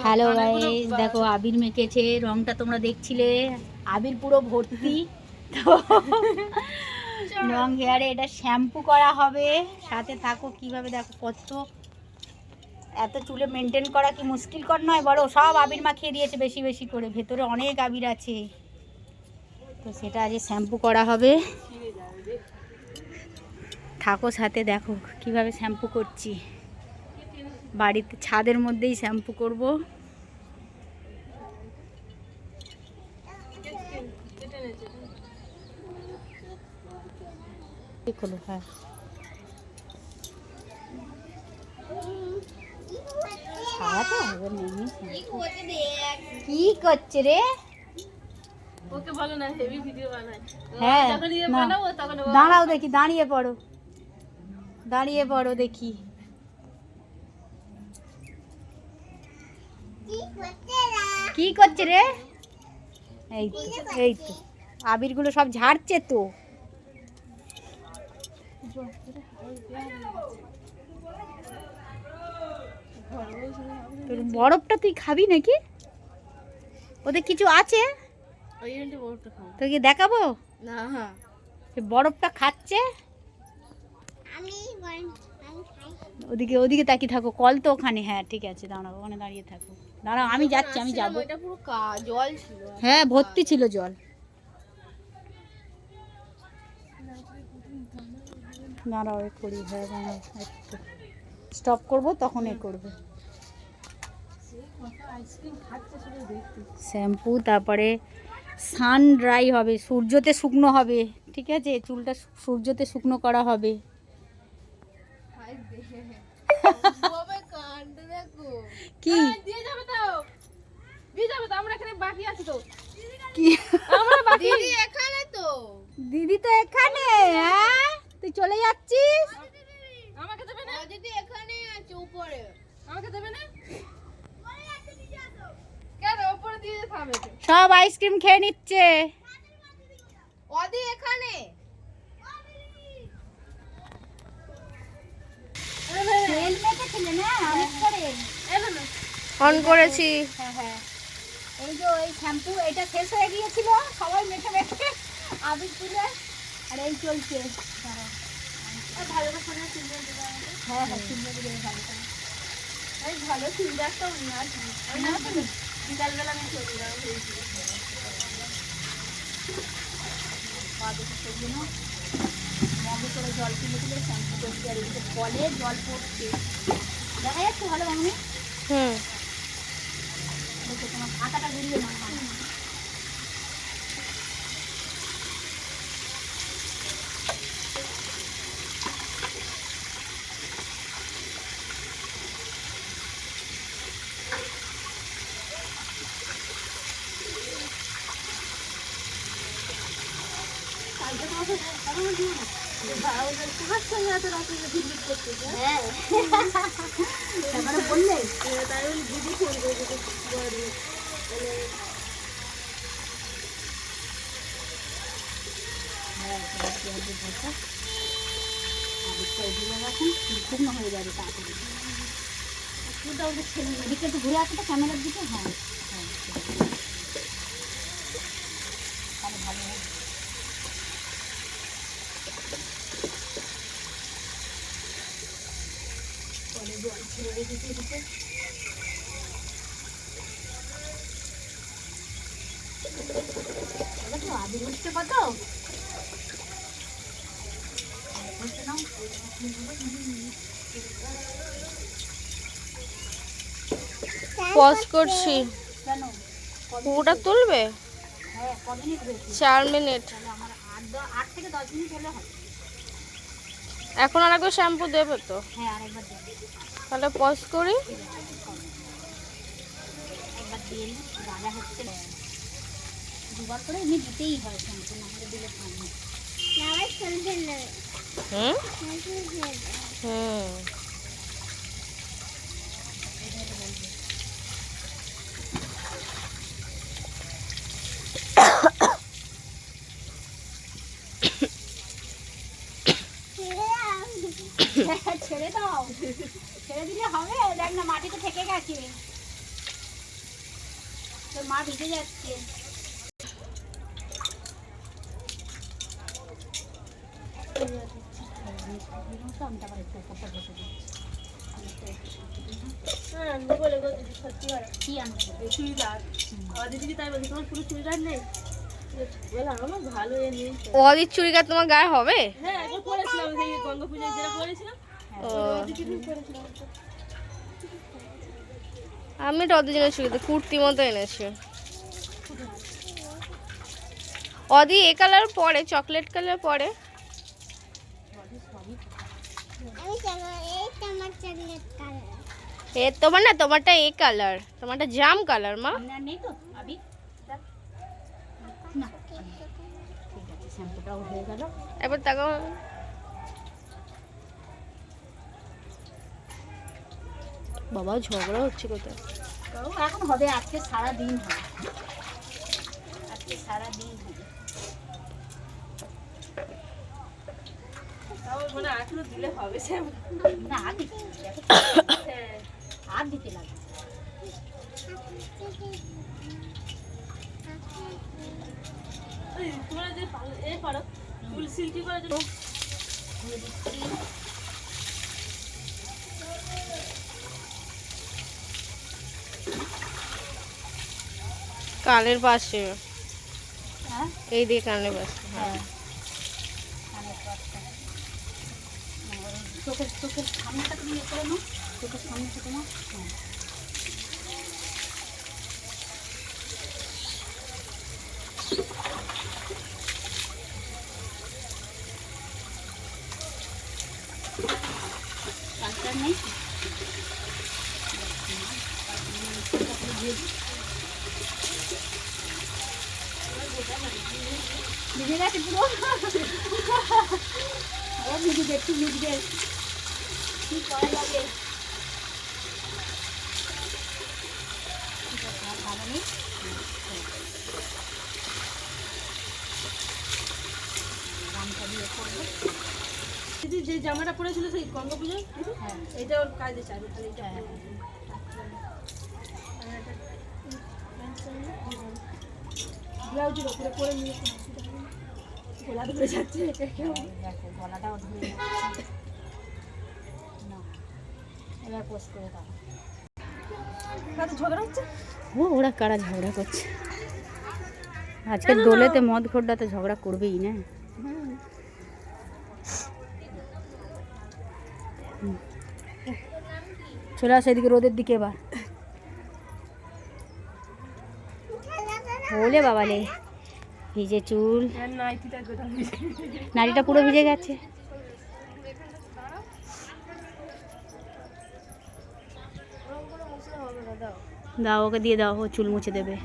Hello guys, দেখো আবির মেখেছে, রংটা তোমরা দেখছিলে, আবির পুরো ভর্তি। তো লং হেয়ারে এটা শ্যাম্পু করা হবে, সাথে থাকো। কিভাবে দেখো, কত এত চুলে মেনটেন করা কি মুশকিল কর নয় বড়। সব আবির মাখিয়ে দিয়েছে বেশি বেশি করে, ভেতরে অনেক আবির আছে। তো সেটা আজ শ্যাম্পু করা হবে, থাকো সাথে, দেখো কিভাবে শ্যাম্পু করছি। বাড়িতে ছাদের মধ্যেই শ্যাম্পু করব। হ্যাঁ, কি করছে রে? হ্যাঁ, দাঁড়াও দেখি, দাঁড়িয়ে পড়ো, দাঁড়িয়ে পড়ো দেখি। কি করছে রে? এই তো, এই তো আবিরগুলো সব ঝাড়ছে তো। বরফটা তুই খাবি নাকি? ওদের কিছু আছে, তোকে দেখাবো না। বরফটা খাচ্ছে। ওদিকে ওদিকে তাকিয়ে থাকো, কল তো ওখানে। হ্যাঁ ঠিক আছে, দাঁড়াও, ওখানে দাঁড়িয়ে থাকো। দাঁড়াও, আমি যাচ্ছি, আমি যাবো। জল ছিল, হ্যাঁ ভর্তি ছিল জল। দাঁড়াও এ করি। হ্যাঁ দাঁড়াও, একটু স্টপ করবো, তখন এ করবে শ্যাম্পু। তারপরে সান ড্রাই হবে, সূর্যতে শুকনো হবে। ঠিক আছে, চুলটা সূর্যতে শুকনো করা হবে। কি দিদি তো এখানে। হ্যাঁ তুই চলে যাচ্ছিস? সব আইসক্রিম খেয়ে নিচ্ছে। অন করেছি। হ্যাঁ হ্যাঁ, এই যে ওই শ্যাম্পু, এটা শেষ হয়ে গিয়েছিল, সবাই মেখে মেখে আবির তুলে, আর এই চলছে। হ্যাঁ হ্যাঁ, সুন্দর করে ভালো করে। ভালো সুন্দর একটা বিকালবেলা আমি চলে যাবো। মগে করে জল তুলে তুলে শ্যাম্পু করছি, আর এদিকে কলে জল পড়ছে, দেখা যাচ্ছে ভালো মামনি? দেখো তোমার আটাটা ঘুরিয়ে না। বললে দিদি ফোন করে শুকনো হয়ে যাবে তাড়াতাড়ি। এদিকে একটু ঘুরে আসো তো ক্যামেরার দিকে। হ্যাঁ হ্যাঁ, তাহলে ভালো হবে। জল ছেড়ে রেখেছি এদিকে। আবির উঠছে কত, পজ করছি। কেন পুরোটা তুলবে? হ্যাঁ, ক মিনিট হয়েছে? 4 মিনিট। আমার 8 থেকে 10 মিনিট হলে হয়। এখন আর একবার শ্যাম্পু দেবে তো? হ্যাঁ আরেকবার দেবো। তাহলে পজ করি। একবার দিয়ে নিই, রাজা হচ্ছে। দুবার করে এমনি দিতেই হয় শ্যাম্পু, না হলে দিলে খায় না। হুম হুম ছেড়ে দাও, ছেড়ে দিলে হবে। দেখ না মাটিতে থেকে গেছে। তোর মা ভিজে যাচ্ছে। আমটা আবার একটু উপরটা বসে দিচ্ছি। কি আনতে হবে? চুড়িদার আমাদের দিদি তাই বলছে তোমার পুরো চুড়িদার নেই বললাম আমার ভালো এ নেই তো। অদির চুড়িদার তোমার গায়ে হবে? হ্যাঁ একবার পরেছিলাম সেই গঙ্গা পূজায় যেটা পরেছিলাম ও দিদি পরেছিলাম। আমি তো অদির জন্য চুড়িদার কুর্তি মতো এনেছি। অদি এ কালার পরে, চকলেট কালার পরে। এ তোমার না, তোমারটা এ কালার, তোমারটা জাম কালার মা। আপনার নেই তো আবি? না ঠিক আছে, শ্যাম্পুটাও হয়ে গেল। এবার তাকাও। বাবা ঝগড়া হচ্ছে কোথায়? এখন হবে, আজকে সারা দিন হবে, আজকে সারা দিন হবে। তাও মানে এখনো দিলে হবে সে না আর দিতে দেখো, আর দিতে লাগবে। তোমরা যে এ করো ফুল সিল্কি করে যে দিয়ে দিচ্ছি। কানের পাশে, হ্যাঁ এই দিয়ে কানের পাশে। হ্যাঁ কানের পাশটা। চোখের চোখের সামনেটা তুমি ইয়ে করে নাও, চোখের সামনেটা তোমার। হ্যাঁ কাঁচটা নেই, ভিজে গেছে পুরো। ও ভিজবে, একটু ভিজবে, কি করা যাবে? ভালো নেই, গামছা দিয়ে করবো। দিদি যে জামাটা পরেছিল সেই গঙ্গা পূজায় হ্যাঁ এটা ওর কাজে চাইবে তাহলে এটা হ্যাঁ ব্লাউজের ওপরে পরে নিয়ে গোলা ধরে যাচ্ছে দেখো গলাটাও ধরে যাচ্ছে। না এবার পোস্ট করে দাও। তাতে ঝগড়া হচ্ছে ওরা কারা ঝগড়া করছে? আজকে দোলেতে মদ ঘোড়াতে ঝগড়া করবেই না। চলে আসে এদিকে রোদের দিকে এবার। ওলে বাবালে ভিজে চুল, নাইটিটা কোথাও নাড়িটা পুরো ভিজে গেছে। দাও ওকে দিয়ে দাও, ও চুল মুছে দেবে।